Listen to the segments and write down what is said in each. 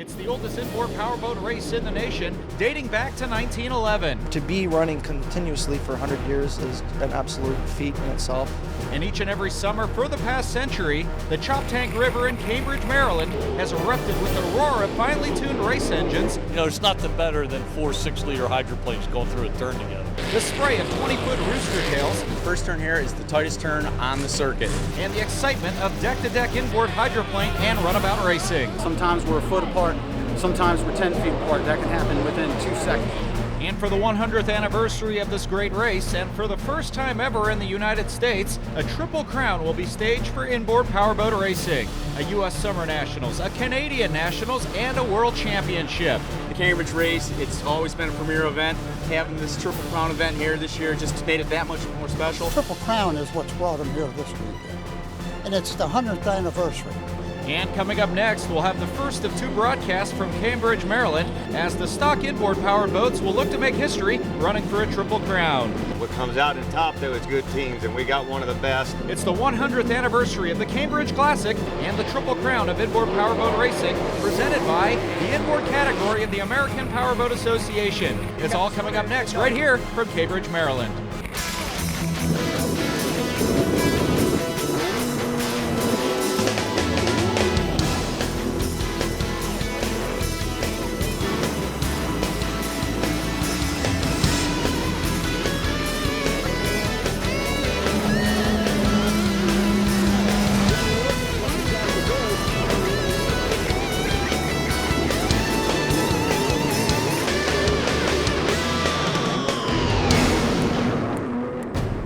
It's the oldest inboard powerboat race in the nation, dating back to 1911. To be running continuously for 100 years is an absolute feat in itself. And each and every summer for the past century, the Choptank River in Cambridge, Maryland has erupted with the roar of finely tuned race engines. You know, there's nothing better than 4 6-liter hydroplanes going through a turn together. The spray of 20-foot rooster tails. First turn here is the tightest turn on the circuit. And the excitement of deck-to-deck inboard hydroplane and runabout racing. Sometimes we're a foot apart, sometimes we're 10 feet apart. That can happen within 2 seconds. And for the 100th anniversary of this great race, and for the first time ever in the United States, a Triple Crown will be staged for inboard powerboat racing. A U.S. Summer Nationals, a Canadian Nationals, and a World Championship. The Cambridge race, it's always been a premier event. Having this Triple Crown event here this year just made it that much more special. Triple Crown is what's brought them here this weekend, and it's the 100th anniversary. And coming up next, we'll have the first of 2 broadcasts from Cambridge, Maryland, as the stock inboard powered boats will look to make history running for a Triple Crown. What comes out in top, though, is good teams, and we got one of the best. It's the 100th anniversary of the Cambridge Classic and the Triple Crown of inboard powerboat racing, presented by the inboard category of the American Powerboat Association. It's all coming up next, right here from Cambridge, Maryland.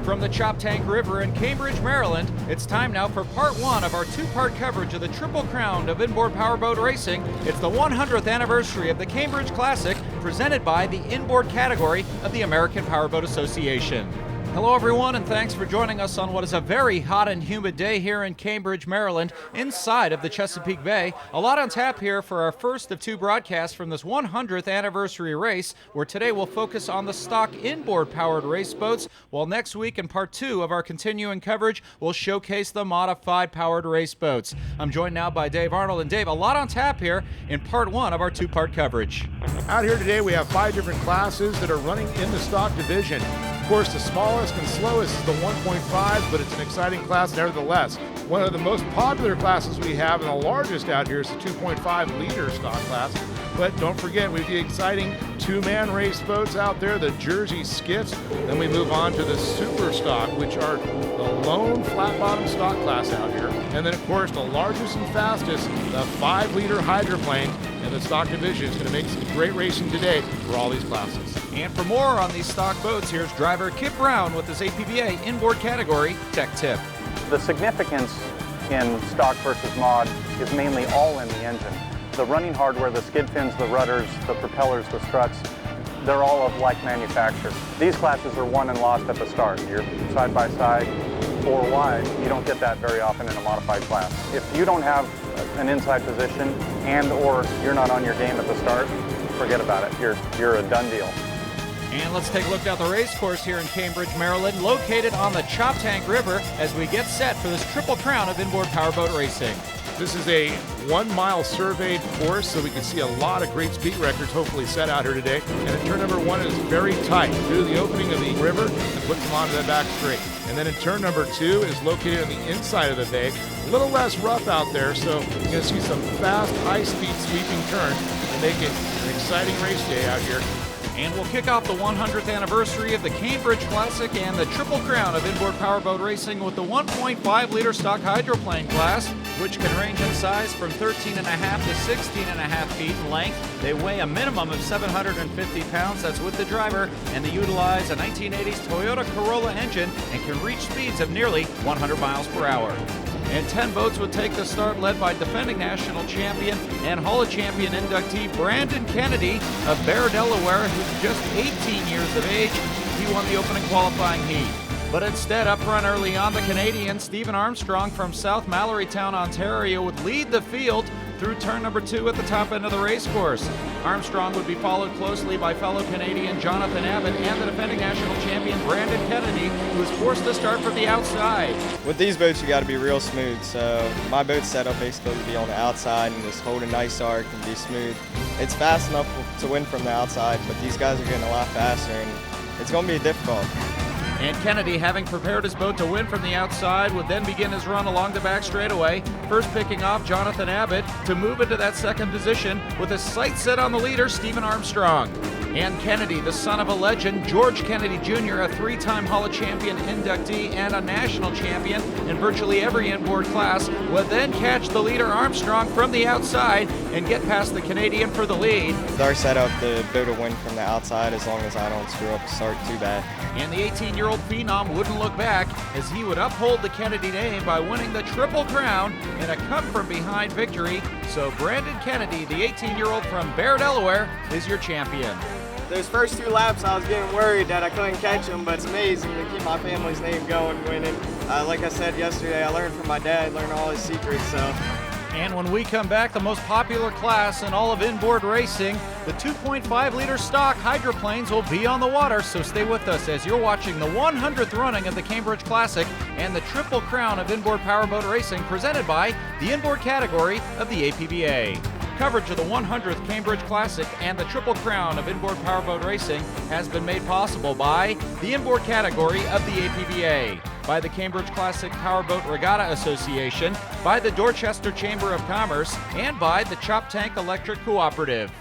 From the Choptank River in Cambridge, Maryland, it's time now for part 1 of our 2-part coverage of the Triple Crown of inboard powerboat racing. It's the 100th anniversary of the Cambridge Classic, presented by the inboard category of the American Powerboat Association. Hello everyone, and thanks for joining us on what is a very hot and humid day here in Cambridge, Maryland, inside of the Chesapeake Bay. A lot on tap here for our first of 2 broadcasts from this 100th anniversary race, where today we'll focus on the stock inboard powered race boats, while next week in part 2 of our continuing coverage, we'll showcase the modified powered race boats. I'm joined now by Dave Arnold. And Dave, a lot on tap here in part 1 of our 2-part coverage. Out here today we have 5 different classes that are running in the stock division. Of course, the smallest and slowest is the 1.5, but it's an exciting class nevertheless. One of the most popular classes we have, and the largest out here, is the 2.5 liter stock class. But don't forget, we have the exciting 2-man race boats out there, the Jersey Skits. Then we move on to the super stock, which are the lone flat bottom stock class out here. And then, of course, the largest and fastest, the 5-liter hydroplane. And the stock division is going to make some great racing today for all these classes. And for more on these stock boats, here's driver Kip Brown with his APBA inboard category tech tip. The significance in stock versus mod is mainly all in the engine. The running hardware, the skid fins, the rudders, the propellers, the struts, they're all of like manufacture. These classes are won and lost at the start. You're side by side or wide. You don't get that very often in a modified class. If you don't have an inside position and or you're not on your game at the start, forget about it. You're a done deal. And let's take a look down the race course here in Cambridge, Maryland, located on the Choptank River as we get set for this Triple Crown of inboard powerboat racing. This is a 1-mile surveyed course, so we can see a lot of great speed records hopefully set out here today. And in turn number 1 is very tight due to the opening of the river and puts them onto the back straight. And then in turn number 2 is located on the inside of the bay, a little less rough out there, so you're going to see some fast, high-speed sweeping turns to make it an exciting race day out here. And we'll kick off the 100th anniversary of the Cambridge Classic and the Triple Crown of inboard powerboat racing with the 1.5-liter stock hydroplane class, which can range in size from 13.5 to 16.5 feet in length. They weigh a minimum of 750 pounds, that's with the driver, and they utilize a 1980s Toyota Corolla engine and can reach speeds of nearly 100 miles per hour. And 10 boats would take the start, led by defending national champion and Hall of Champion inductee Brandon Kennedy of Bear, Delaware, who's just 18 years of age. He won the opening qualifying heat. But instead, up front early on, the Canadian Stephen Armstrong from South Mallorytown, Ontario, would lead the field through through turn number 2 at the top end of the race course. Armstrong would be followed closely by fellow Canadian Jonathan Abbott and the defending national champion Brandon Kennedy, who was forced to start from the outside. With these boats, you got to be real smooth. So my boat's set up basically to be on the outside and just hold a nice arc and be smooth. It's fast enough to win from the outside, but these guys are getting a lot faster, and it's going to be difficult. And Kennedy, having prepared his boat to win from the outside, would then begin his run along the back straightaway, first picking off Jonathan Abbott to move into that second position with his sights set on the leader, Stephen Armstrong. And Kennedy, the son of a legend, George Kennedy Jr., a 3-time Hall of Champion inductee and a national champion in virtually every inboard class, would then catch the leader Armstrong from the outside and get past the Canadian for the lead. With our setup, the boat will win from the outside as long as I don't screw up the start too bad. And the 18-year-old phenom wouldn't look back as he would uphold the Kennedy name by winning the Triple Crown in a come-from-behind victory. So Brandon Kennedy, the 18-year-old from Bear, Delaware, is your champion. Those first 2 laps, I was getting worried that I couldn't catch him, but it's amazing to keep my family's name going, winning. Like I said yesterday, I learned from my dad, learned all his secrets, so. And when we come back, the most popular class in all of inboard racing, the 2.5-liter stock hydroplanes will be on the water, so stay with us as you're watching the 100th running of the Cambridge Classic and the Triple Crown of inboard powerboat racing presented by the inboard category of the APBA. Coverage of the 100th Cambridge Classic and the Triple Crown of inboard powerboat racing has been made possible by the inboard category of the APBA, by the Cambridge Classic Powerboat Regatta Association, by the Dorchester Chamber of Commerce, and by the Choptank Electric Cooperative.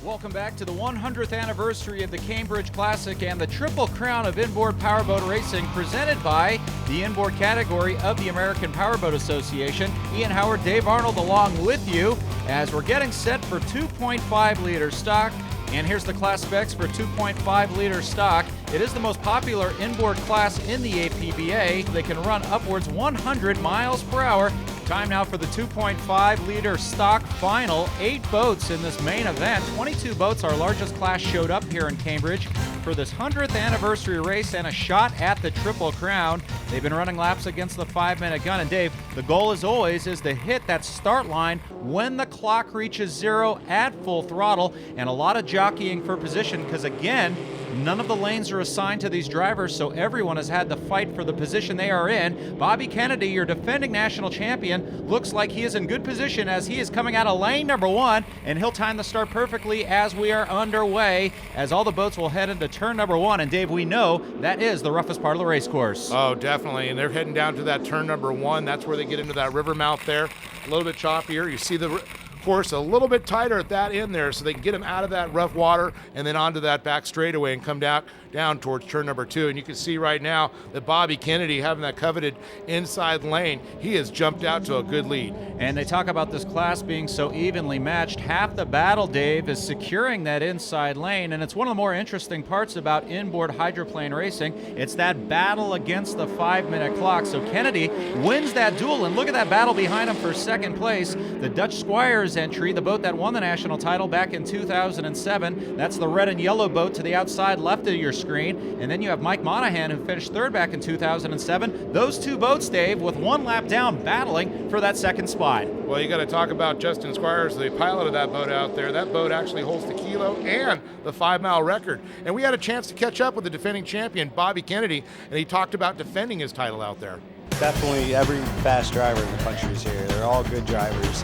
Welcome back to the 100th anniversary of the Cambridge Classic and the Triple Crown of inboard powerboat racing presented by the inboard category of the American Powerboat Association. Ian Howard, Dave Arnold along with you as we're getting set for 2.5-liter stock. And here's the class specs for 2.5-liter stock. It is the most popular inboard class in the APBA. They can run upwards 100 miles per hour. Time now for the 2.5-liter stock final. 8 boats in this main event. 22 boats, our largest class, showed up here in Cambridge for this 100th anniversary race and a shot at the Triple Crown. They've been running laps against the 5-minute gun. And Dave, the goal as always is to hit that start line when the clock reaches 0 at full throttle, and a lot of jockeying for position because, again, none of the lanes are assigned to these drivers, so everyone has had to fight for the position they are in. Bobby Kennedy, your defending national champion, looks like he is in good position as he is coming out of lane number 1, and he'll time the start perfectly as we are underway, as all the boats will head into turn number 1. And Dave, we know that is the roughest part of the race course. Oh, definitely, and they're heading down to that turn number 1. That's where they get into that river mouth there. A little bit choppier. You see the course a little bit tighter at that end there, so they can get him out of that rough water and then onto that back straightaway and come down towards turn number 2. And you can see right now that Bobby Kennedy, having that coveted inside lane, he has jumped out to a good lead. And they talk about this class being so evenly matched. Half the battle, Dave, is securing that inside lane, and it's one of the more interesting parts about inboard hydroplane racing. It's that battle against the 5-minute clock. So Kennedy wins that duel, and look at that battle behind him for second place. The Dutch Squires entry, the boat that won the national title back in 2007. That's the red and yellow boat to the outside left of your screen. And then you have Mike Monahan, who finished third back in 2007. Those 2 boats, Dave, with 1 lap down, battling for that second spot. Well, you got to talk about Justin Squires, the pilot of that boat out there. That boat actually holds the kilo and the 5-mile record. And we had a chance to catch up with the defending champion, Bobby Kennedy, and he talked about defending his title out there. Definitely every fast driver in the country is here. They're all good drivers.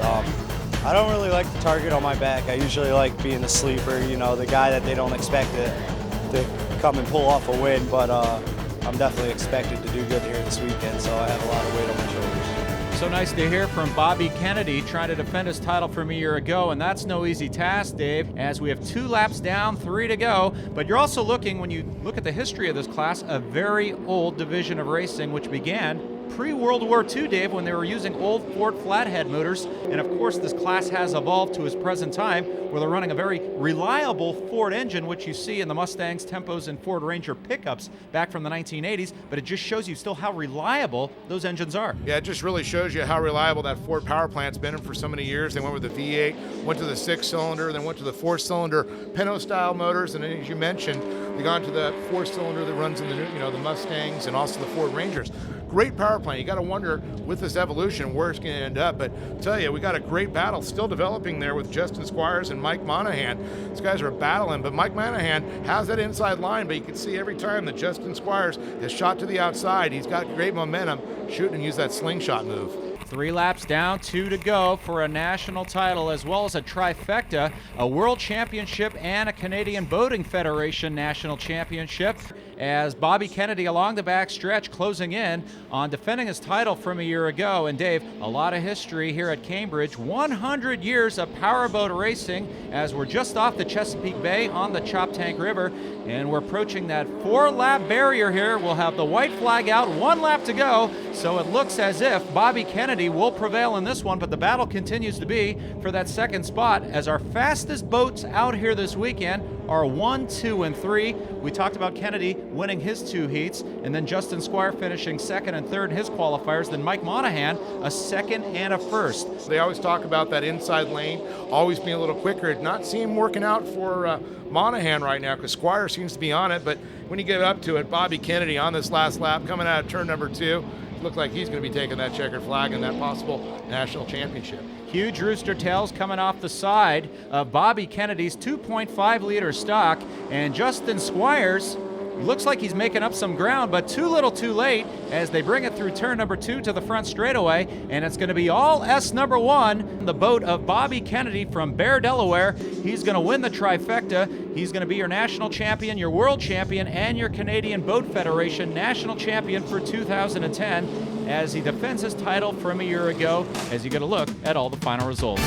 I don't really like the target on my back. I usually like being the sleeper, you know, the guy that they don't expect to come and pull off a win, but I'm definitely expected to do good here this weekend, so I have a lot of weight on my shoulders. So nice to hear from Bobby Kennedy trying to defend his title from a year ago, and that's no easy task, Dave, as we have 2 laps down, 3 to go. But you're also looking, when you look at the history of this class, a very old division of racing which began pre-World War II, Dave, when they were using old Ford flathead motors. And of course, this class has evolved to its present time, where they're running a very reliable Ford engine, which you see in the Mustangs, Tempos, and Ford Ranger pickups back from the 1980s. But it just shows you still how reliable those engines are. Yeah, it just really shows you how reliable that Ford power plant's been in for so many years. They went with the V8, went to the 6-cylinder, then went to the 4-cylinder Pinto-style motors, and then, as you mentioned, they got to the 4-cylinder that runs in the Mustangs and also the Ford Rangers. great power plant. You got to wonder with this evolution where it's going to end up. But I tell you, we got a great battle still developing there with Justin Squires and Mike Monahan. These guys are battling, but Mike Monahan has that inside line, but you can see every time that Justin Squires is shot to the outside, he's got great momentum, shooting and use that slingshot move. 3 laps down, 2 to go for a national title, as well as a trifecta, a World Championship and a Canadian Boating Federation National Championship, as Bobby Kennedy along the back stretch closing in on defending his title from a year ago. And Dave, a lot of history here at Cambridge, 100 years of powerboat racing, as we're just off the Chesapeake Bay on the Choptank River, and we're approaching that 4-lap barrier here. We'll have the white flag out, 1 lap to go, so it looks as if Bobby Kennedy will prevail in this one, but the battle continues to be for that second spot, as our fastest boats out here this weekend are 1, 2, and 3. We talked about Kennedy winning his 2 heats, and then Justin Squire finishing 2nd and 3rd in his qualifiers, then Mike Monahan a 2nd and a 1st. They always talk about that inside lane always being a little quicker. Not seeing working out for Monahan right now, because Squire seems to be on it, but when you get up to it, Bobby Kennedy on this last lap coming out of turn number 2, look like he's going to be taking that checkered flag in that possible national championship. Huge rooster tails coming off the side of Bobby Kennedy's 2.5 liter stock, and Justin Squires looks like he's making up some ground, but too little too late as they bring it through turn number 2 to the front straightaway, and it's going to be all S number 1, the boat of Bobby Kennedy from Bear, Delaware. He's going to win the trifecta. He's going to be your national champion, your world champion, and your Canadian Boat Federation national champion for 2010 as he defends his title from a year ago, as you get a look at all the final results.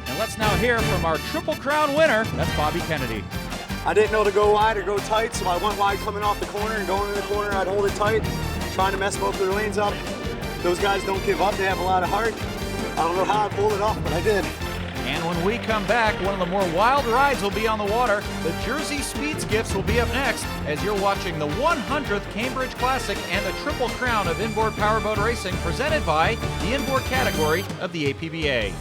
And let's now hear from our Triple Crown winner. That's Bobby Kennedy. I didn't know to go wide or go tight, so I went wide coming off the corner, and going in the corner, I'd hold it tight, trying to mess both their lanes up. Those guys don't give up. They have a lot of heart. I don't know how I pulled it off, but I did. And when we come back, one of the more wild rides will be on the water. The Jersey Speed Skiffs will be up next as you're watching the 100th Cambridge Classic and the Triple Crown of Inboard Powerboat Racing, presented by the inboard category of the APBA.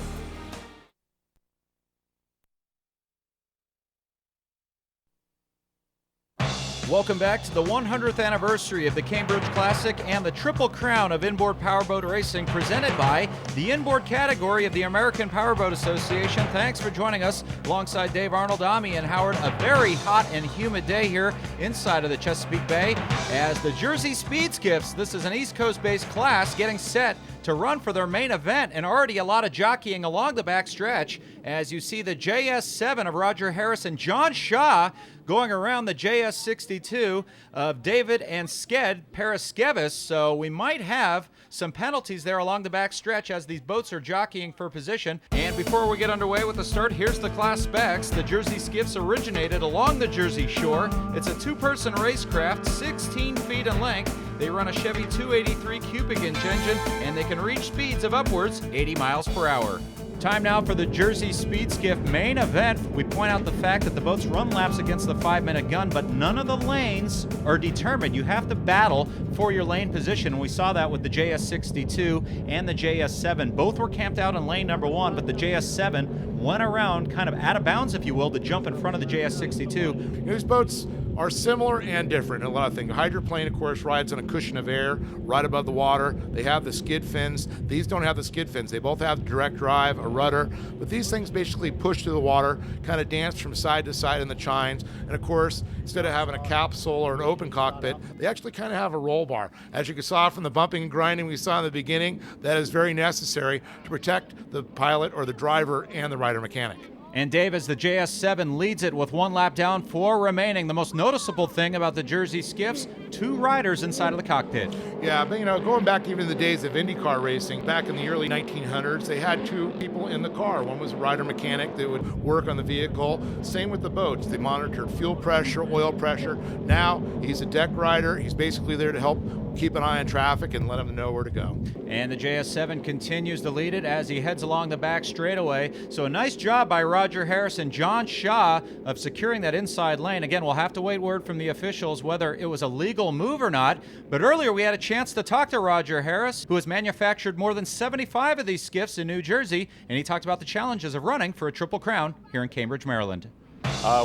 Welcome back to the 100th anniversary of the Cambridge Classic and the Triple Crown of Inboard Powerboat Racing, presented by the inboard category of the American Powerboat Association. Thanks for joining us alongside Dave Arnold, Ami, and Howard. A very hot and humid day here inside of the Chesapeake Bay as the Jersey Speed Skiffs, this is an East Coast-based class, getting set to run for their main event, and already a lot of jockeying along the back stretch as you see the JS7 of Roger Harris and John Shaw going around the JS62 of David and Sked Paraskevis. So we might have some penalties there along the back stretch as these boats are jockeying for position. And before we get underway with the start, here's the class specs. The Jersey Skiffs originated along the Jersey Shore. It's a 2-person racecraft, 16 feet in length. They run a Chevy 283 cubic inch engine, and they can reach speeds of upwards 80 miles per hour. Time now for the Jersey Speed Skiff main event. We point out the fact that the boats run laps against the 5-minute gun, but none of the lanes are determined. You have to battle for your lane position. We saw that with the JS62 and the JS7. Both were camped out in lane number 1, but the JS7 went around kind of out of bounds, if you will, to jump in front of the JS62. These boats are similar and different in a lot of things. Hydroplane, of course, rides on a cushion of air right above the water. They have the skid fins. These don't have the skid fins. They both have direct drive, a rudder, but these things basically push to the water, kind of dance from side to side in the chines. And of course, instead of having a capsule or an open cockpit, they actually kind of have a roll bar. As you saw from the bumping and grinding we saw in the beginning, that is very necessary to protect the pilot or the driver and the rider mechanic. And Dave, as the JS7 leads it with 1 lap down, 4 remaining, the most noticeable thing about the Jersey Skiffs, 2 riders inside of the cockpit. Yeah, but going back even to the days of IndyCar racing, back in the early 1900s, they had 2 people in the car. One was a rider mechanic that would work on the vehicle. Same with the boats. They monitored fuel pressure, oil pressure. Now he's a deck rider. He's basically there to help keep an eye on traffic and let them know where to go. And the JS7 continues to lead it as he heads along the back straightaway. So a nice job by Roger Harris and John Shaw of securing that inside lane. Again, we'll have to wait word from the officials whether it was a legal move or not. But earlier we had a chance to talk to Roger Harris, who has manufactured more than 75 of these skiffs in New Jersey, and he talked about the challenges of running for a Triple Crown here in Cambridge, Maryland.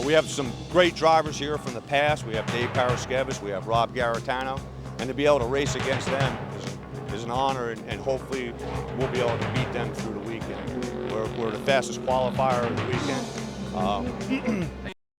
We have some great drivers here from the past. We have Dave Paraskevis, we have Rob Garitano, and to be able to race against them is an honor, and hopefully we'll be able to beat them through the weekend. We're the fastest qualifier of the weekend.